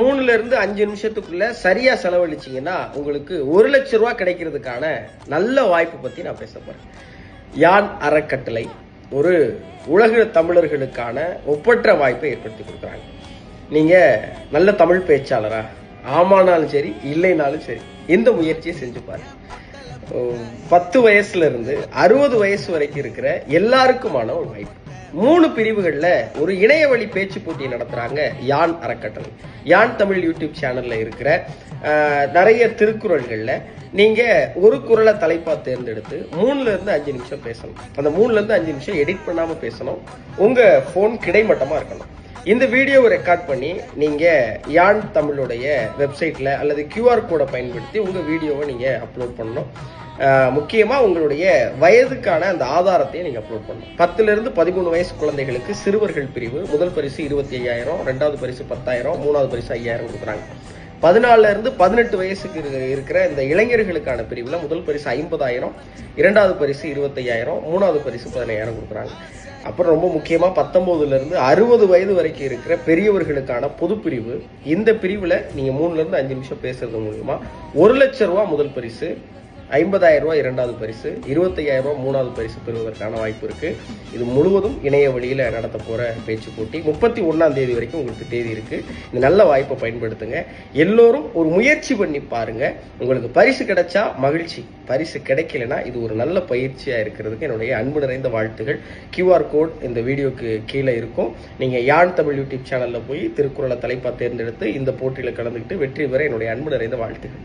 3ல இருந்து 5 நிமிஷத்துக்குள்ள சரியா செலவழிச்சீங்கன்னா உங்களுக்கு 1 லட்சம் ரூபாய் கிடைக்கிறதுக்கான நல்ல வாய்ப்பு பத்தி நான் பேச போறேன். யான் அறக்கட்டளை ஒரு உலக தமிழர்களுக்கான ஒப்பற்ற வாய்ப்பை ஏற்படுத்தி கொடுக்குறாங்க. நீங்க நல்ல தமிழ் பேச்சாளரா ஆமானாலும் சரி இல்லைனாலும் சரி இந்த முயற்சியை செஞ்சு பாருங்க. 10 வயசுல இருந்து 60 வயசு வரைக்கும் இருக்கிற எல்லாருக்குமான ஒரு வாய்ப்பு. 3 பிரிவுகள்ல ஒரு இணையவழி பேச்சு போட்டி நடத்துறாங்க யான் அறக்கட்டளை. யான் தமிழ் யூடியூப் சேனல்ல இருக்கிற நிறைய திருக்குறள்கள்ல நீங்க ஒரு குறளை தலைப்பா தேர்ந்தெடுத்து 3ல இருந்து 5 நிமிஷம் பேசணும். அந்த 3ல இருந்து 5 நிமிஷம் எடிட் பண்ணாம பேசணும். உங்க போன் கிடைமட்டமா இருக்கணும். இந்த வீடியோவை ரெக்கார்ட் பண்ணி நீங்க யான் தமிழுடைய வெப்சைட்ல அல்லது QR கோடை பயன்படுத்தி உங்க வீடியோவை நீங்க அப்லோட் பண்ணணும். முக்கியமா உங்களுடைய வயதுக்கான அந்த ஆதாரத்தை நீங்க அப்லோட் பண்ணணும். 10ல இருந்து 13 வயசு குழந்தைகளுக்கு சிறுவர்கள் பிரிவு முதல் பரிசு 25,000, 2வது பரிசு 10,000, 3வது பரிசு 5,000 கொடுக்குறாங்க. 14ல இருந்து 18 வயசுக்கு இருக்கிற இந்த இளைஞர்களுக்கான பிரிவுல முதல் பரிசு 50,000, 2வது பரிசு 25,000, 3வது பரிசு 15,000 கொடுக்குறாங்க. அப்புறம் ரொம்ப முக்கியமா 19ல இருந்து 60 வயது வரைக்கும் இருக்கிற பெரியவர்களுக்கான பொது பிரிவு. இந்த பிரிவுல நீங்க 3ல இருந்து 5 நிமிஷம் பேசுறது மூலமா 1 லட்சம் ரூபாய் முதல் பரிசு, 50,000 ரூபாய் 2வது பரிசு, 25,000 ரூபாய் 3வது பரிசு பெறுவதற்கான வாய்ப்பு இருக்கு. இது முழுவதும் இணைய வழியில நடத்த போற பேச்சு போட்டி. 31ஆம் தேதி வரைக்கும் உங்களுக்கு தேதி இருக்கு. இந்த நல்ல வாய்ப்பை பயன்படுத்துங்க. எல்லோரும் ஒரு முயற்சி பண்ணி பாருங்க. உங்களுக்கு பரிசு கிடைச்சா மகிழ்ச்சி, பரிசு கிடைக்கலனா இது ஒரு நல்ல பயிற்சியா இருக்கிறதுக்கு என்னுடைய அன்பு நிறைந்த வாழ்த்துகள். QR கோட் இந்த வீடியோக்கு கீழே இருக்கும். நீங்க யான் தமிழ் யூடியூப் சேனல்ல போய் திருக்குறளை தலைப்பா தேர்ந்தெடுத்து இந்த போட்டியில கலந்துக்கிட்டு வெற்றி பெற என்னுடைய அன்பு நிறைந்த வாழ்த்துகள்.